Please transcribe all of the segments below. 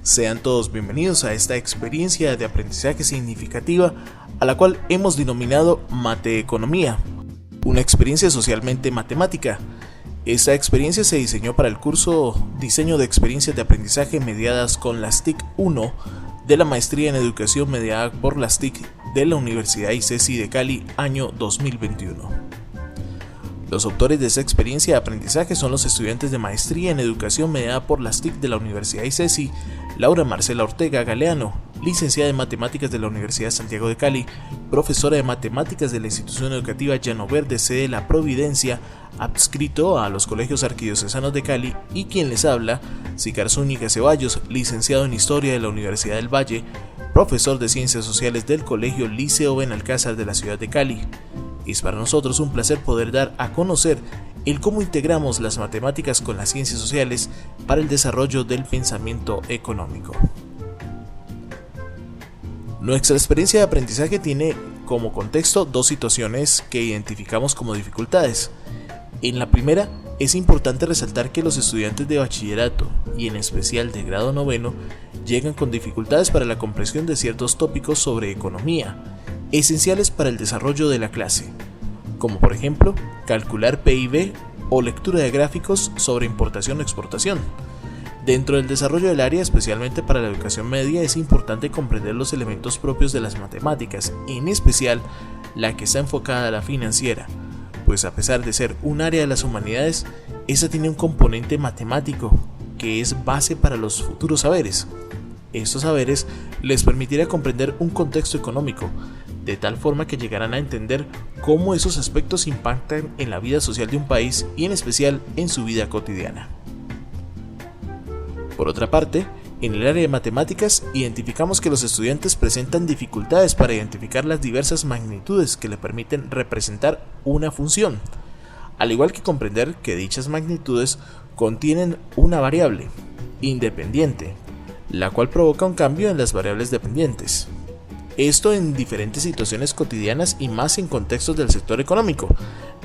Sean todos bienvenidos a esta experiencia de aprendizaje significativa a la cual hemos denominado Mateeconomía, una experiencia socialmente matemática. Esta experiencia se diseñó para el curso Diseño de Experiencias de Aprendizaje mediadas con las TIC 1 de la Maestría en Educación mediada por las TIC de la Universidad ICESI de Cali, año 2021. Los autores de esta experiencia de aprendizaje son los estudiantes de Maestría en Educación mediada por las TIC de la Universidad ICESI, Laura Marcela Ortega Galeano, licenciada en Matemáticas de la Universidad Santiago de Cali, profesora de Matemáticas de la Institución Educativa Llano Verde, sede La Providencia, adscrito a los Colegios Arquidiocesanos de Cali, y quien les habla, Sicar Zúñiga Ceballos, licenciado en Historia de la Universidad del Valle, profesor de Ciencias Sociales del Colegio Liceo Benalcázar de la ciudad de Cali. Es para nosotros un placer poder dar a conocer el cómo integramos las matemáticas con las ciencias sociales para el desarrollo del pensamiento económico. Nuestra experiencia de aprendizaje tiene como contexto dos situaciones que identificamos como dificultades. En la primera, es importante resaltar que los estudiantes de bachillerato, y en especial de grado noveno, llegan con dificultades para la comprensión de ciertos tópicos sobre economía, esenciales para el desarrollo de la clase, como por ejemplo, calcular PIB o lectura de gráficos sobre importación o exportación. Dentro del desarrollo del área, especialmente para la educación media, es importante comprender los elementos propios de las matemáticas, en especial la que está enfocada a la financiera, pues a pesar de ser un área de las humanidades, esta tiene un componente matemático que es base para los futuros saberes. Estos saberes les permitirá comprender un contexto económico, de tal forma que llegarán a entender cómo esos aspectos impactan en la vida social de un país y en especial en su vida cotidiana. Por otra parte, en el área de matemáticas identificamos que los estudiantes presentan dificultades para identificar las diversas magnitudes que le permiten representar una función, al igual que comprender que dichas magnitudes contienen una variable independiente, la cual provoca un cambio en las variables dependientes. Esto en diferentes situaciones cotidianas y más en contextos del sector económico,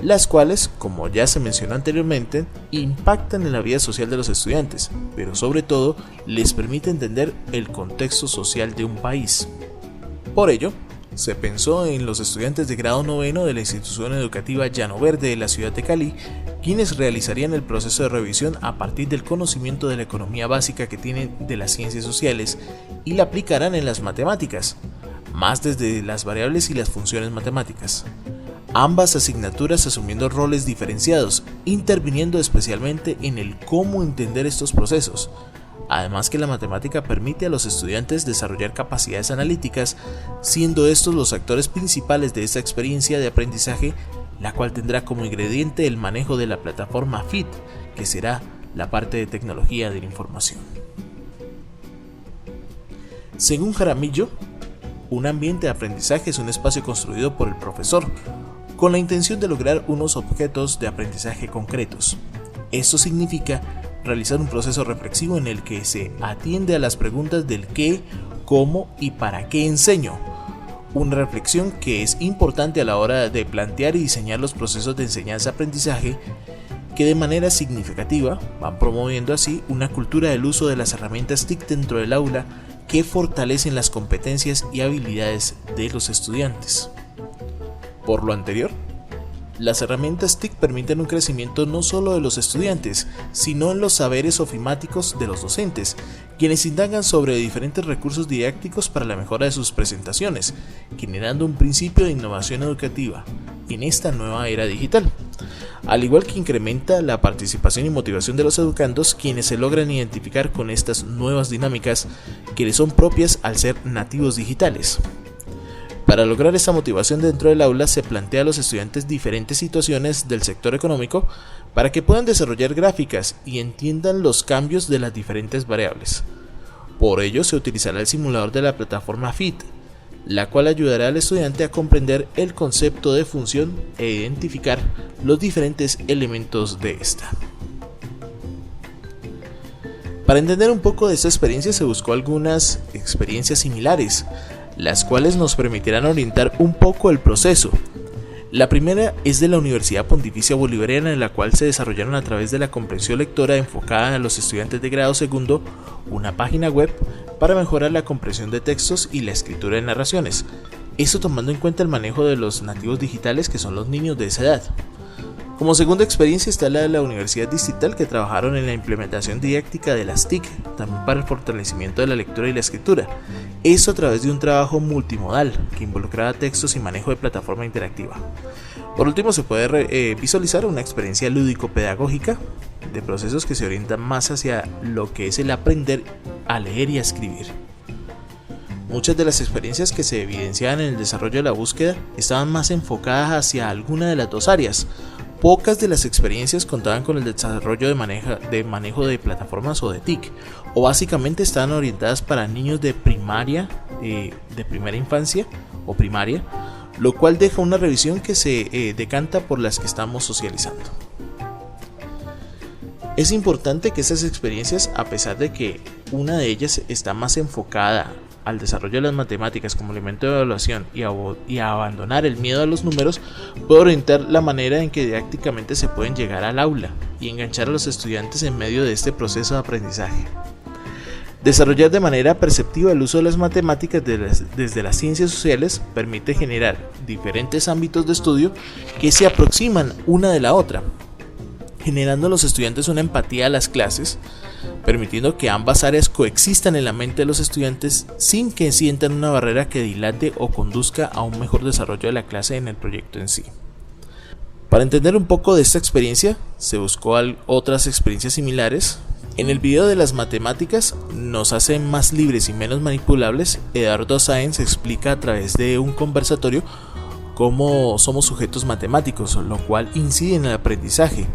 las cuales, como ya se mencionó anteriormente, impactan en la vida social de los estudiantes, pero sobre todo les permite entender el contexto social de un país. Por ello, se pensó en los estudiantes de grado noveno de la Institución Educativa Llano Verde de la ciudad de Cali, quienes realizarían el proceso de revisión a partir del conocimiento de la economía básica que tienen de las ciencias sociales y la aplicarán en las matemáticas, más desde las variables y las funciones matemáticas. Ambas asignaturas asumiendo roles diferenciados, interviniendo especialmente en el cómo entender estos procesos. Además que la matemática permite a los estudiantes desarrollar capacidades analíticas, siendo estos los actores principales de esta experiencia de aprendizaje, la cual tendrá como ingrediente el manejo de la plataforma FIT, que será la parte de tecnología de la información. Según Jaramillo, un ambiente de aprendizaje es un espacio construido por el profesor, con la intención de lograr unos objetos de aprendizaje concretos. Esto significa realizar un proceso reflexivo en el que se atiende a las preguntas del qué, cómo y para qué enseño. Una reflexión que es importante a la hora de plantear y diseñar los procesos de enseñanza-aprendizaje que de manera significativa van promoviendo así una cultura del uso de las herramientas TIC dentro del aula que fortalecen las competencias y habilidades de los estudiantes. Por lo anterior, las herramientas TIC permiten un crecimiento no solo de los estudiantes, sino en los saberes ofimáticos de los docentes, quienes indagan sobre diferentes recursos didácticos para la mejora de sus presentaciones, generando un principio de innovación educativa en esta nueva era digital, al igual que incrementa la participación y motivación de los educandos, quienes se logran identificar con estas nuevas dinámicas que les son propias al ser nativos digitales. Para lograr esta motivación dentro del aula se plantea a los estudiantes diferentes situaciones del sector económico para que puedan desarrollar gráficas y entiendan los cambios de las diferentes variables. Por ello se utilizará el simulador de la plataforma FIT, la cual ayudará al estudiante a comprender el concepto de función e identificar los diferentes elementos de esta. Para entender un poco de esta experiencia se buscó algunas experiencias similares, las cuales nos permitirán orientar un poco el proceso. La primera es de la Universidad Pontificia Bolivariana, en la cual se desarrollaron a través de la comprensión lectora enfocada a los estudiantes de grado segundo una página web para mejorar la comprensión de textos y la escritura de narraciones, esto tomando en cuenta el manejo de los nativos digitales, que son los niños de esa edad. Como segunda experiencia está la de la Universidad Distrital, que trabajaron en la implementación didáctica de las TIC, también para el fortalecimiento de la lectura y la escritura, esto a través de un trabajo multimodal que involucraba textos y manejo de plataforma interactiva. Por último, se puede visualizar una experiencia lúdico-pedagógica de procesos que se orientan más hacia lo que es el aprender a leer y a escribir. Muchas de las experiencias que se evidenciaban en el desarrollo de la búsqueda estaban más enfocadas hacia alguna de las dos áreas. Pocas de las experiencias contaban con el desarrollo de manejo de plataformas o de TIC, o básicamente estaban orientadas para niños de primaria, de primera infancia o primaria, lo cual deja una revisión que se decanta por las que estamos socializando. Es importante que estas experiencias, a pesar de que una de ellas está más enfocada al desarrollo de las matemáticas como elemento de evaluación y a abandonar el miedo a los números, puede orientar la manera en que didácticamente se pueden llegar al aula y enganchar a los estudiantes en medio de este proceso de aprendizaje. Desarrollar de manera perceptiva el uso de las matemáticas desde las ciencias sociales permite generar diferentes ámbitos de estudio que se aproximan una de la otra, generando a los estudiantes una empatía a las clases, permitiendo que ambas áreas coexistan en la mente de los estudiantes sin que sientan una barrera que dilate o conduzca a un mejor desarrollo de la clase en el proyecto en sí. Para entender un poco de esta experiencia, se buscó otras experiencias similares. En el video de las matemáticas nos hacen más libres y menos manipulables, Eduardo Sáenz explica a través de un conversatorio cómo somos sujetos matemáticos, lo cual incide en el aprendizaje.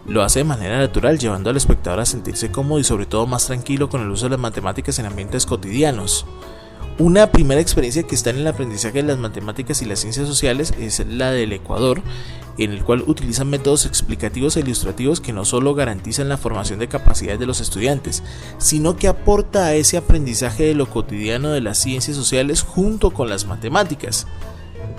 Lo hace de manera natural, llevando al espectador a sentirse cómodo y sobre todo más tranquilo con el uso de las matemáticas en ambientes cotidianos. Una primera experiencia que está en el aprendizaje de las matemáticas y las ciencias sociales es la del Ecuador, en el cual utilizan métodos explicativos e ilustrativos que no solo garantizan la formación de capacidades de los estudiantes, sino que aporta a ese aprendizaje de lo cotidiano de las ciencias sociales junto con las matemáticas.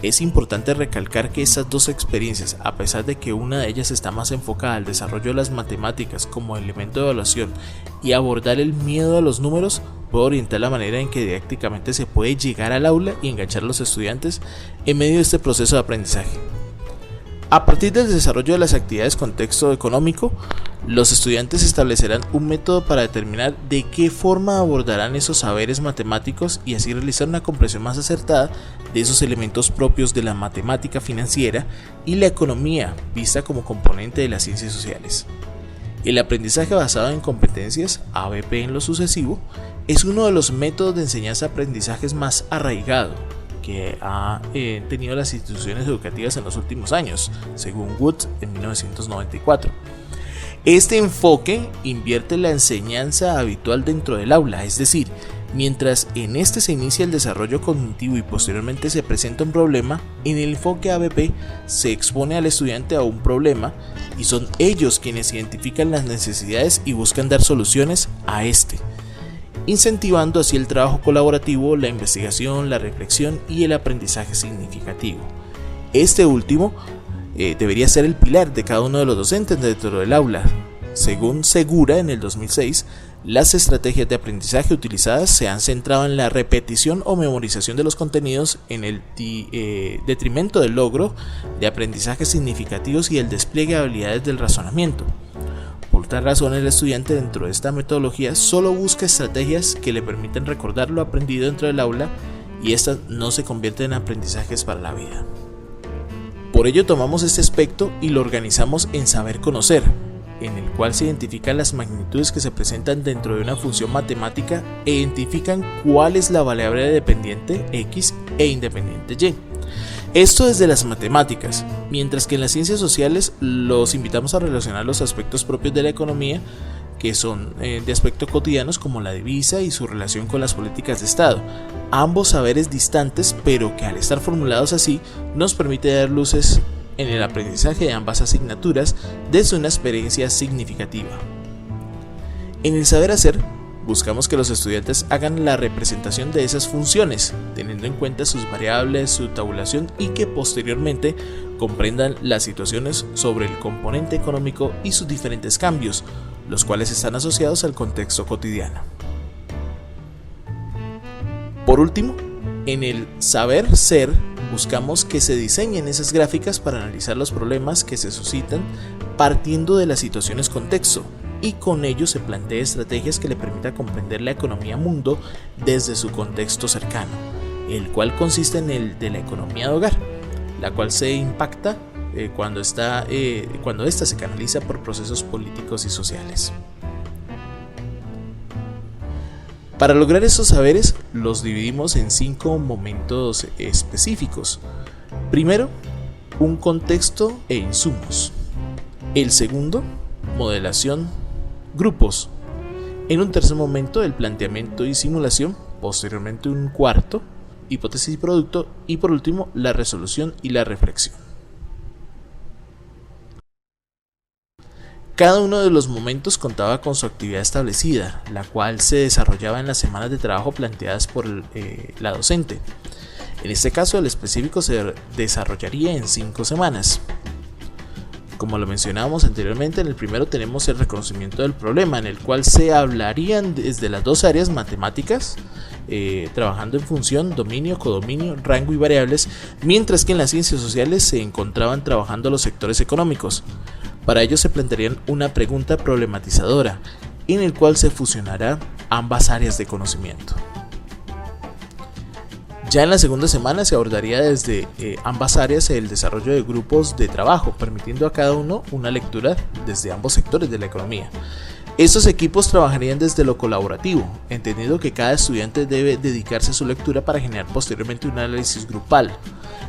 Es importante recalcar que estas dos experiencias, a pesar de que una de ellas está más enfocada al desarrollo de las matemáticas como elemento de evaluación y abordar el miedo a los números, puede orientar la manera en que didácticamente se puede llegar al aula y enganchar a los estudiantes en medio de este proceso de aprendizaje. A partir del desarrollo de las actividades con texto económico, los estudiantes establecerán un método para determinar de qué forma abordarán esos saberes matemáticos y así realizar una comprensión más acertada de esos elementos propios de la matemática financiera y la economía, vista como componente de las ciencias sociales. El aprendizaje basado en competencias, ABP en lo sucesivo, es uno de los métodos de enseñanza-aprendizajes más arraigado que ha tenido las instituciones educativas en los últimos años, según Wood en 1994. Este enfoque invierte la enseñanza habitual dentro del aula, es decir, mientras en este se inicia el desarrollo cognitivo y posteriormente se presenta un problema, en el enfoque ABP se expone al estudiante a un problema y son ellos quienes identifican las necesidades y buscan dar soluciones a este, incentivando así el trabajo colaborativo, la investigación, la reflexión y el aprendizaje significativo. Este último debería ser el pilar de cada uno de los docentes dentro del aula. Según Segura en el 2006, las estrategias de aprendizaje utilizadas se han centrado en la repetición o memorización de los contenidos en el detrimento del logro de aprendizajes significativos y el despliegue de habilidades del razonamiento. Por tal razón, el estudiante dentro de esta metodología solo busca estrategias que le permitan recordar lo aprendido dentro del aula y estas no se convierten en aprendizajes para la vida. Por ello tomamos este aspecto y lo organizamos en saber conocer, en el cual se identifican las magnitudes que se presentan dentro de una función matemática e identifican cuál es la variable dependiente X e independiente Y. Esto desde las matemáticas, mientras que en las ciencias sociales los invitamos a relacionar los aspectos propios de la economía, que son de aspectos cotidianos como la divisa y su relación con las políticas de Estado. Ambos saberes distantes, pero que al estar formulados así, nos permite dar luces en el aprendizaje de ambas asignaturas desde una experiencia significativa. En el saber hacer, buscamos que los estudiantes hagan la representación de esas funciones, teniendo en cuenta sus variables, su tabulación y que posteriormente comprendan las situaciones sobre el componente económico y sus diferentes cambios, los cuales están asociados al contexto cotidiano. Por último, en el saber ser, buscamos que se diseñen esas gráficas para analizar los problemas que se suscitan partiendo de las situaciones contexto, y con ello se plantea estrategias que le permitan comprender la economía mundo desde su contexto cercano, el cual consiste en el de la economía de hogar, la cual se impacta cuando ésta se canaliza por procesos políticos y sociales. Para lograr esos saberes los dividimos en 5 momentos específicos. Primero, un contexto e insumos. El segundo, modelación, grupos. En un tercer momento, el planteamiento y simulación. Posteriormente, un cuarto, hipótesis y producto. Y por último, la resolución y la reflexión. Cada uno de los momentos contaba con su actividad establecida, la cual se desarrollaba en las semanas de trabajo planteadas por la docente. En este caso, el específico se desarrollaría en 5 semanas. Como lo mencionábamos anteriormente, en el primero tenemos el reconocimiento del problema, en el cual se hablarían desde las 2 áreas matemáticas, trabajando en función, dominio, codominio, rango y variables, mientras que en las ciencias sociales se encontraban trabajando los sectores económicos. Para ello se plantearían una pregunta problematizadora, en el cual se fusionará ambas áreas de conocimiento. Ya en la segunda semana se abordaría desde ambas áreas el desarrollo de grupos de trabajo, permitiendo a cada uno una lectura desde ambos sectores de la economía. Estos equipos trabajarían desde lo colaborativo, entendiendo que cada estudiante debe dedicarse a su lectura para generar posteriormente un análisis grupal.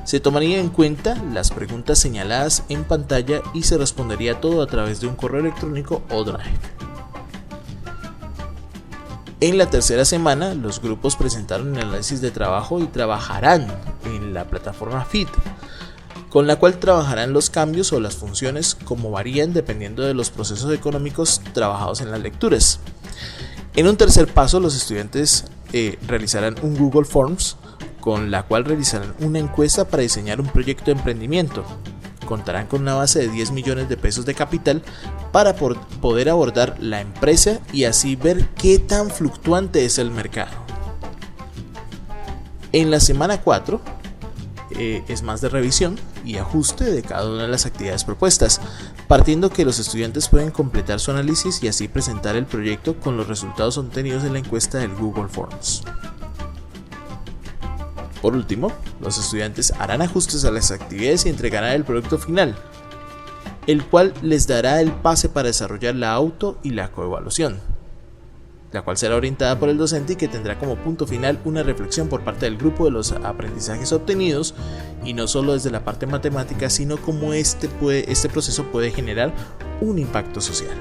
Se tomaría en cuenta las preguntas señaladas en pantalla y se respondería todo a través de un correo electrónico o Drive. En la tercera semana, los grupos presentaron el análisis de trabajo y trabajarán en la plataforma FIT, con la cual trabajarán los cambios o las funciones como varían dependiendo de los procesos económicos trabajados en las lecturas. En un tercer paso, los estudiantes realizarán un Google Forms, con la cual realizarán una encuesta para diseñar un proyecto de emprendimiento. Contarán con una base de 10 millones de pesos de capital para poder abordar la empresa y así ver qué tan fluctuante es el mercado. En la semana 4 es más de revisión y ajuste de cada una de las actividades propuestas, partiendo que los estudiantes pueden completar su análisis y así presentar el proyecto con los resultados obtenidos en la encuesta del Google Forms. Por último, los estudiantes harán ajustes a las actividades y entregarán el producto final, el cual les dará el pase para desarrollar la auto y la coevaluación, la cual será orientada por el docente y que tendrá como punto final una reflexión por parte del grupo de los aprendizajes obtenidos, y no solo desde la parte matemática, sino cómo este proceso puede generar un impacto social.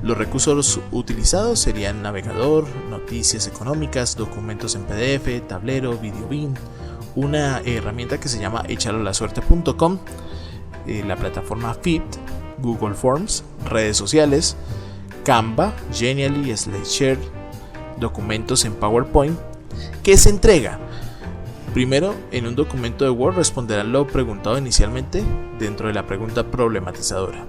Los recursos utilizados serían navegador, noticias económicas, documentos en PDF, tablero, videobeam, una herramienta que se llama echarolasuerte.com, la plataforma FIT, Google Forms, redes sociales, Canva, Genially, SlideShare, documentos en PowerPoint, que se entrega. Primero, en un documento de Word responderán lo preguntado inicialmente dentro de la pregunta problematizadora.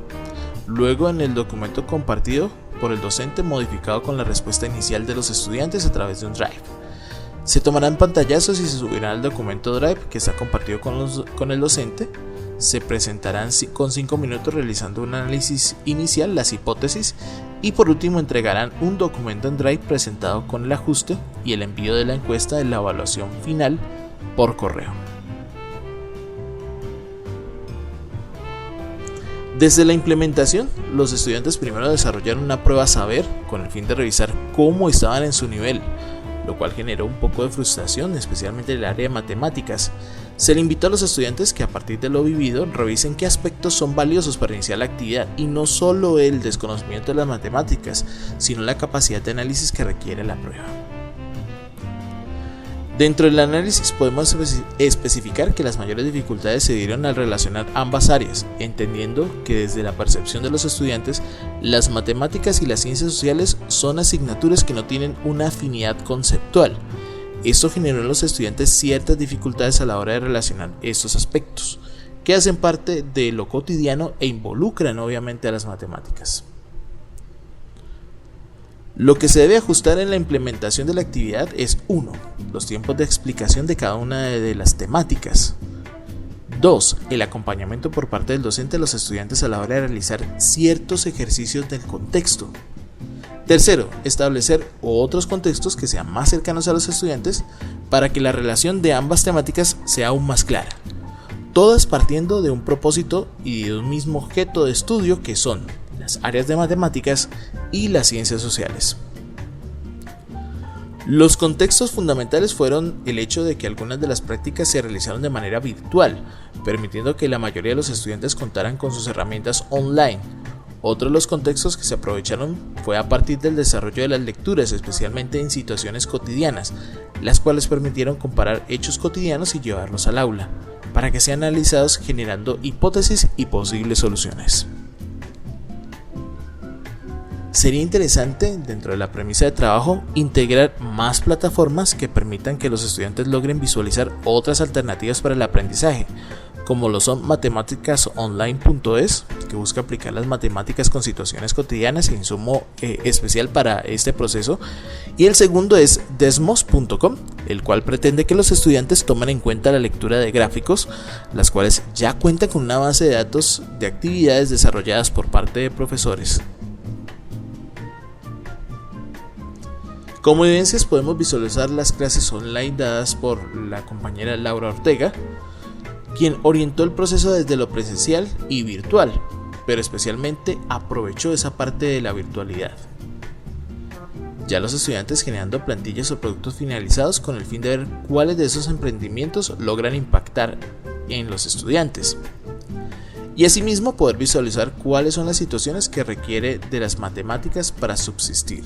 Luego, en el documento compartido por el docente modificado con la respuesta inicial de los estudiantes a través de un Drive. Se tomarán pantallazos y se subirán al documento Drive que está compartido con el docente. Se presentarán con 5 minutos realizando un análisis inicial, las hipótesis, y por último entregarán un documento en Drive presentado con el ajuste y el envío de la encuesta de la evaluación final por correo. Desde la implementación, los estudiantes primero desarrollaron una prueba saber con el fin de revisar cómo estaban en su nivel, lo cual generó un poco de frustración, especialmente en el área de matemáticas. Se le invitó a los estudiantes que a partir de lo vivido revisen qué aspectos son valiosos para iniciar la actividad, y no solo el desconocimiento de las matemáticas, sino la capacidad de análisis que requiere la prueba. Dentro del análisis podemos especificar que las mayores dificultades se dieron al relacionar ambas áreas, entendiendo que desde la percepción de los estudiantes, las matemáticas y las ciencias sociales son asignaturas que no tienen una afinidad conceptual. Esto generó en los estudiantes ciertas dificultades a la hora de relacionar estos aspectos, que hacen parte de lo cotidiano e involucran obviamente a las matemáticas. Lo que se debe ajustar en la implementación de la actividad es 1. Los tiempos de explicación de cada una de las temáticas. 2. El acompañamiento por parte del docente a los estudiantes a la hora de realizar ciertos ejercicios del contexto. 3. Establecer otros contextos que sean más cercanos a los estudiantes para que la relación de ambas temáticas sea aún más clara. Todas partiendo de un propósito y de un mismo objeto de estudio que son las áreas de matemáticas y las ciencias sociales. Los contextos fundamentales fueron el hecho de que algunas de las prácticas se realizaron de manera virtual, permitiendo que la mayoría de los estudiantes contaran con sus herramientas online. Otro de los contextos que se aprovecharon fue a partir del desarrollo de las lecturas, especialmente en situaciones cotidianas, las cuales permitieron comparar hechos cotidianos y llevarlos al aula, para que sean analizados generando hipótesis y posibles soluciones. Sería interesante, dentro de la premisa de trabajo, integrar más plataformas que permitan que los estudiantes logren visualizar otras alternativas para el aprendizaje, como lo son matemáticasonline.es, que busca aplicar las matemáticas con situaciones cotidianas e insumo especial para este proceso, y el segundo es desmos.com, el cual pretende que los estudiantes tomen en cuenta la lectura de gráficos, las cuales ya cuentan con una base de datos de actividades desarrolladas por parte de profesores. Como evidencias podemos visualizar las clases online dadas por la compañera Laura Ortega, quien orientó el proceso desde lo presencial y virtual, pero especialmente aprovechó esa parte de la virtualidad. Ya los estudiantes generando plantillas o productos finalizados con el fin de ver cuáles de esos emprendimientos logran impactar en los estudiantes. Y asimismo poder visualizar cuáles son las situaciones que requiere de las matemáticas para subsistir,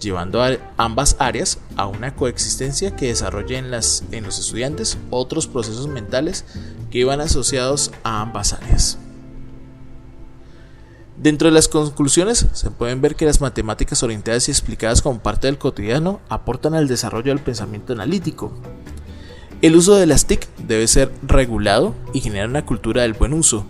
llevando a ambas áreas a una coexistencia que desarrolle en los estudiantes otros procesos mentales que van asociados a ambas áreas. Dentro de las conclusiones se pueden ver que las matemáticas orientadas y explicadas como parte del cotidiano aportan al desarrollo del pensamiento analítico. El uso de las TIC debe ser regulado y generar una cultura del buen uso.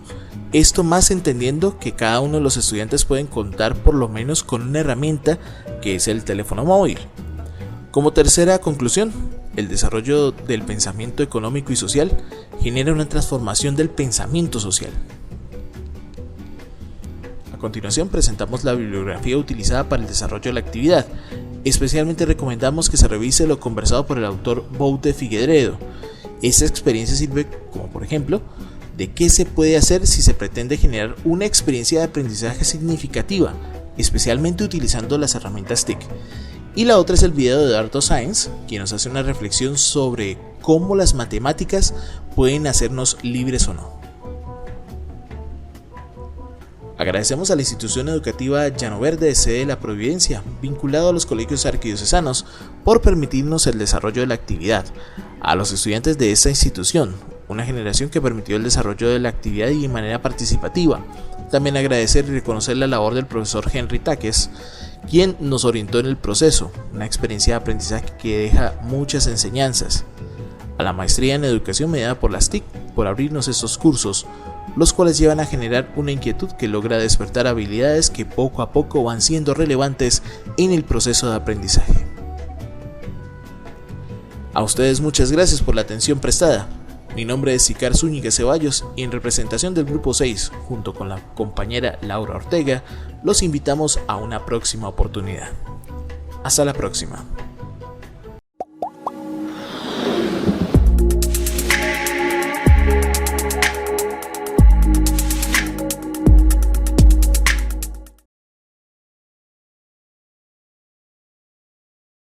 Esto más entendiendo que cada uno de los estudiantes pueden contar por lo menos con una herramienta que es el teléfono móvil. Como tercera conclusión, el desarrollo del pensamiento económico y social genera una transformación del pensamiento social. A continuación presentamos la bibliografía utilizada para el desarrollo de la actividad. Especialmente recomendamos que se revise lo conversado por el autor Boute Figueiredo. Esta experiencia sirve como por ejemplo de qué se puede hacer si se pretende generar una experiencia de aprendizaje significativa, especialmente utilizando las herramientas TIC. Y la otra es el video de Eduardo Sáenz, quien nos hace una reflexión sobre cómo las matemáticas pueden hacernos libres o no. Agradecemos a la institución educativa Llano Verde, sede de La Providencia, vinculado a los colegios arquidiocesanos, por permitirnos el desarrollo de la actividad, a los estudiantes de esta institución, una generación que permitió el desarrollo de la actividad y de manera participativa. También agradecer y reconocer la labor del profesor Henry Taques, quien nos orientó en el proceso, una experiencia de aprendizaje que deja muchas enseñanzas. A la maestría en educación mediada por las TIC, por abrirnos estos cursos, los cuales llevan a generar una inquietud que logra despertar habilidades que poco a poco van siendo relevantes en el proceso de aprendizaje. A ustedes muchas gracias por la atención prestada. Mi nombre es Sicar Zúñiga Ceballos y en representación del Grupo 6, junto con la compañera Laura Ortega, los invitamos a una próxima oportunidad. Hasta la próxima.